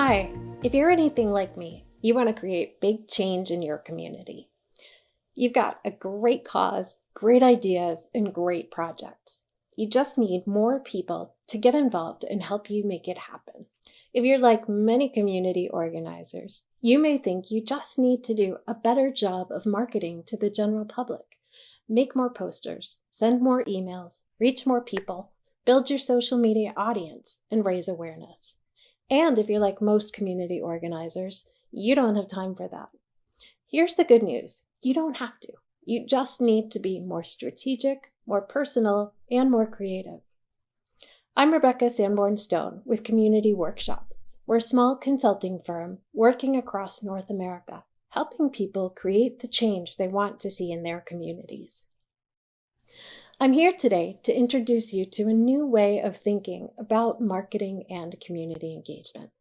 Hi, if you're anything like me, you want to create big change in your community. You've got a great cause, great ideas, and great projects. You just need more people to get involved and help you make it happen. If you're like many community organizers, you may think you just need to do a better job of marketing to the general public. Make more posters, send more emails, reach more people, build your social media audience, and raise awareness. And if you're like most community organizers, you don't have time for that. Here's the good news. You don't have to. You just need to be more strategic, more personal, and more creative. I'm Rebecca Sanborn-Stone with Community Workshop. We're a small consulting firm working across North America, helping people create the change they want to see in their communities. I'm here today to introduce you to a new way of thinking about marketing and community engagement.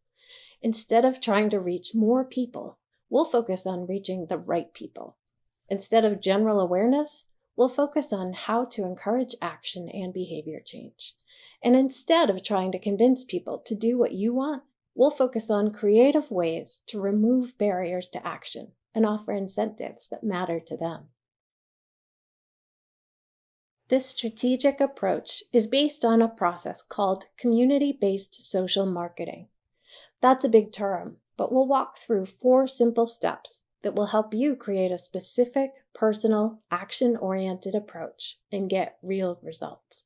Instead of trying to reach more people, we'll focus on reaching the right people. Instead of general awareness, we'll focus on how to encourage action and behavior change. And instead of trying to convince people to do what you want, we'll focus on creative ways to remove barriers to action and offer incentives that matter to them. This strategic approach is based on a process called community-based social marketing. That's a big term, but we'll walk through 4 simple steps that will help you create a specific, personal, action-oriented approach and get real results.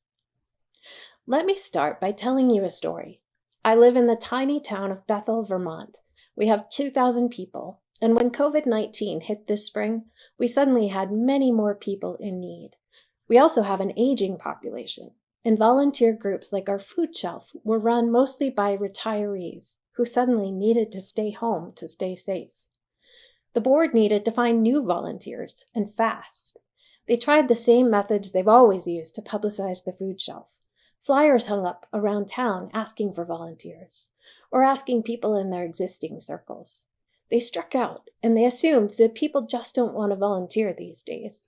Let me start by telling you a story. I live in the tiny town of Bethel, Vermont. We have 2,000 people, and when COVID-19 hit this spring, we suddenly had many more people in need. We also have an aging population, and volunteer groups like our food shelf were run mostly by retirees who suddenly needed to stay home to stay safe. The board needed to find new volunteers, and fast. They tried the same methods they've always used to publicize the food shelf. Flyers hung up around town asking for volunteers, or asking people in their existing circles. They struck out, and they assumed that people just don't want to volunteer these days.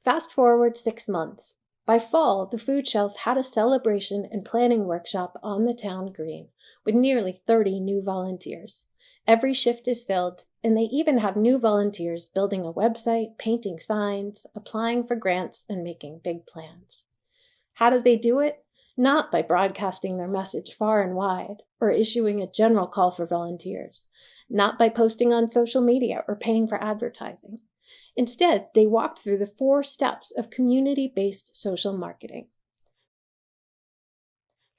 Fast forward 6 months. By fall, the food shelf had a celebration and planning workshop on the town green with nearly 30 new volunteers. Every shift is filled, and they even have new volunteers building a website, painting signs, applying for grants, and making big plans. How did they do it? Not by broadcasting their message far and wide or issuing a general call for volunteers. Not by posting on social media or paying for advertising. Instead, they walked through the 4 steps of community-based social marketing.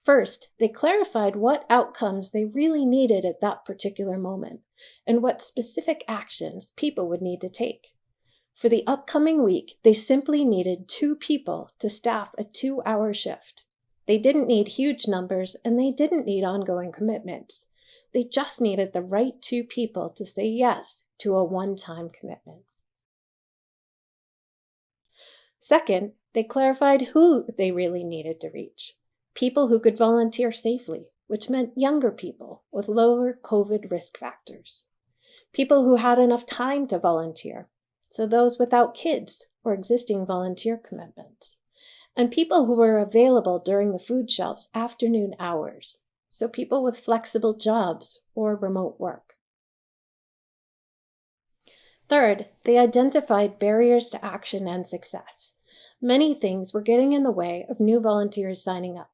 First, they clarified what outcomes they really needed at that particular moment and what specific actions people would need to take. For the upcoming week, they simply needed 2 people to staff a 2-hour shift. They didn't need huge numbers and they didn't need ongoing commitments. They just needed the right 2 people to say yes to a one-time commitment. Second, they clarified who they really needed to reach. People who could volunteer safely, which meant younger people with lower COVID risk factors. People who had enough time to volunteer, so those without kids or existing volunteer commitments. And people who were available during the food shelf's afternoon hours, so people with flexible jobs or remote work. Third, they identified barriers to action and success. Many things were getting in the way of new volunteers signing up.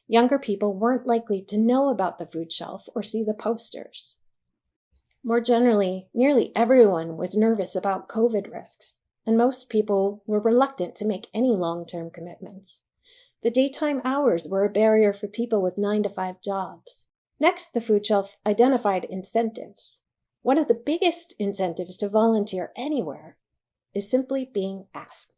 Younger people weren't likely to know about the food shelf or see the posters. More generally, nearly everyone was nervous about COVID risks, and most people were reluctant to make any long-term commitments. The daytime hours were a barrier for people with 9-to-5 jobs. Next, the food shelf identified incentives. One of the biggest incentives to volunteer anywhere is simply being asked.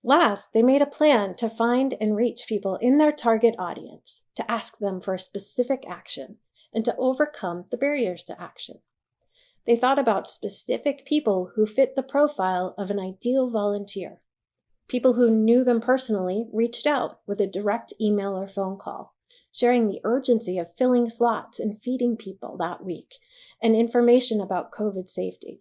Last, they made a plan to find and reach people in their target audience, to ask them for a specific action, and to overcome the barriers to action. They thought about specific people who fit the profile of an ideal volunteer. People who knew them personally reached out with a direct email or phone call, sharing the urgency of filling slots and feeding people that week, and information about COVID safety.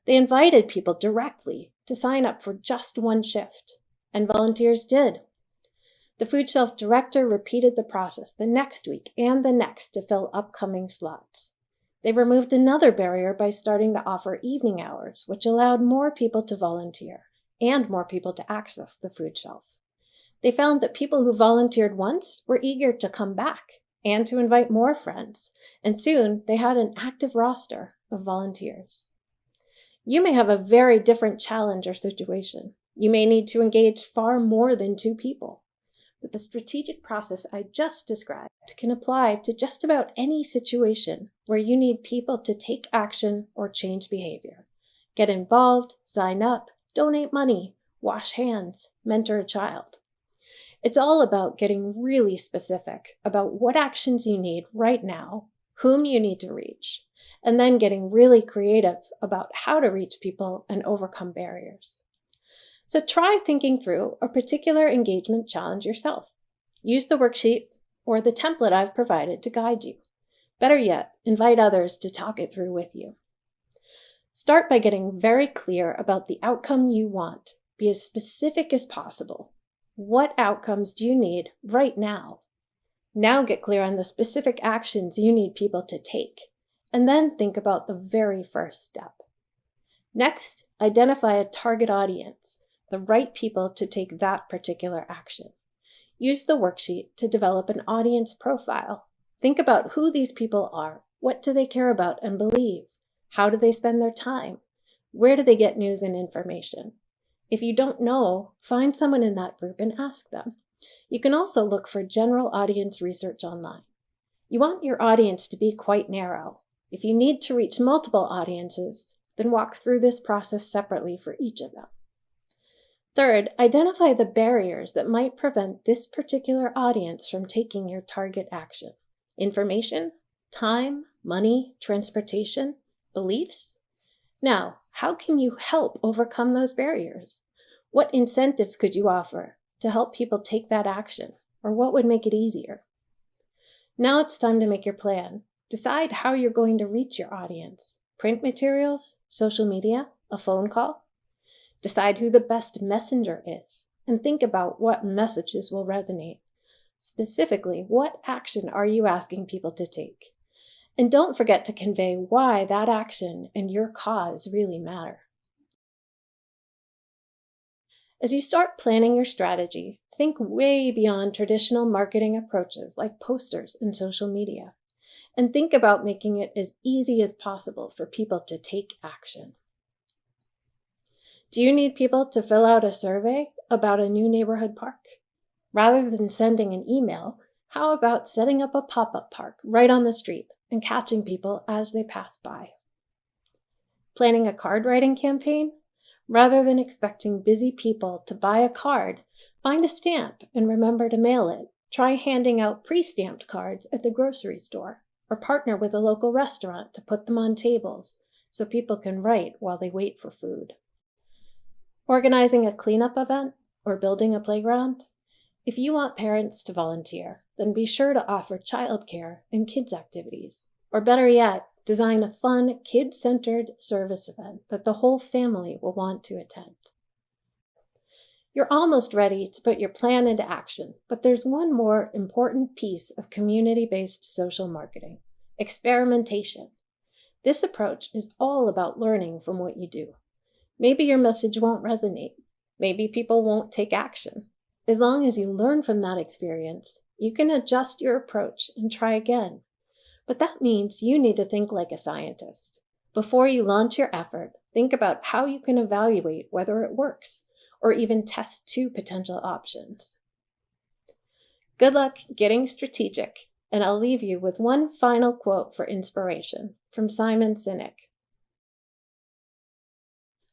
They invited people directly to sign up for just one shift, and volunteers did. The food shelf director repeated the process the next week and the next to fill upcoming slots. They removed another barrier by starting to offer evening hours, which allowed more people to volunteer and more people to access the food shelf. They found that people who volunteered once were eager to come back and to invite more friends, and soon they had an active roster of volunteers. You may have a very different challenge or situation. You may need to engage far more than 2 people. But the strategic process I just described can apply to just about any situation where you need people to take action or change behavior. Get involved, sign up, donate money, wash hands, mentor a child. It's all about getting really specific about what actions you need right now, whom you need to reach, and then getting really creative about how to reach people and overcome barriers. So try thinking through a particular engagement challenge yourself. Use the worksheet or the template I've provided to guide you. Better yet, invite others to talk it through with you. Start by getting very clear about the outcome you want. Be as specific as possible. What outcomes do you need right now? Now get clear on the specific actions you need people to take, and then think about the very first step. Next, identify a target audience, the right people to take that particular action. Use the worksheet to develop an audience profile. Think about who these people are. What do they care about and believe? How do they spend their time? Where do they get news and information? If you don't know, find someone in that group and ask them. You can also look for general audience research online. You want your audience to be quite narrow. If you need to reach multiple audiences, then walk through this process separately for each of them. Third, identify the barriers that might prevent this particular audience from taking your target action. Information, time, money, transportation, beliefs. Now, how can you help overcome those barriers? What incentives could you offer to help people take that action, or what would make it easier? Now it's time to make your plan. Decide how you're going to reach your audience. Print materials, social media, a phone call. Decide who the best messenger is, and think about what messages will resonate. Specifically, what action are you asking people to take? And don't forget to convey why that action and your cause really matter. As you start planning your strategy, think way beyond traditional marketing approaches like posters and social media, and think about making it as easy as possible for people to take action. Do you need people to fill out a survey about a new neighborhood park? Rather than sending an email, how about setting up a pop-up park right on the street and catching people as they pass by? Planning a card writing campaign? Rather than expecting busy people to buy a card, find a stamp and remember to mail it. Try handing out pre-stamped cards at the grocery store, or partner with a local restaurant to put them on tables so people can write while they wait for food. Organizing a cleanup event or building a playground? If you want parents to volunteer, then be sure to offer childcare and kids' activities. Or better yet, design a fun, kid-centered service event that the whole family will want to attend. You're almost ready to put your plan into action, but there's one more important piece of community-based social marketing: experimentation. This approach is all about learning from what you do. Maybe your message won't resonate. Maybe people won't take action. As long as you learn from that experience, you can adjust your approach and try again. But that means you need to think like a scientist. Before you launch your effort, think about how you can evaluate whether it works, or even test 2 potential options. Good luck getting strategic, and I'll leave you with one final quote for inspiration from Simon Sinek.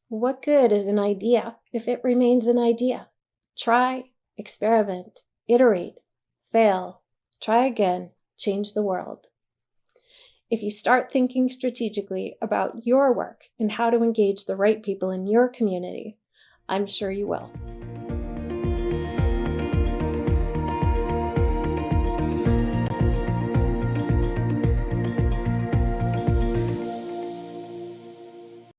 What good is an idea if it remains an idea? Try, experiment, iterate, fail, try again, change the world. If you start thinking strategically about your work and how to engage the right people in your community, I'm sure you will.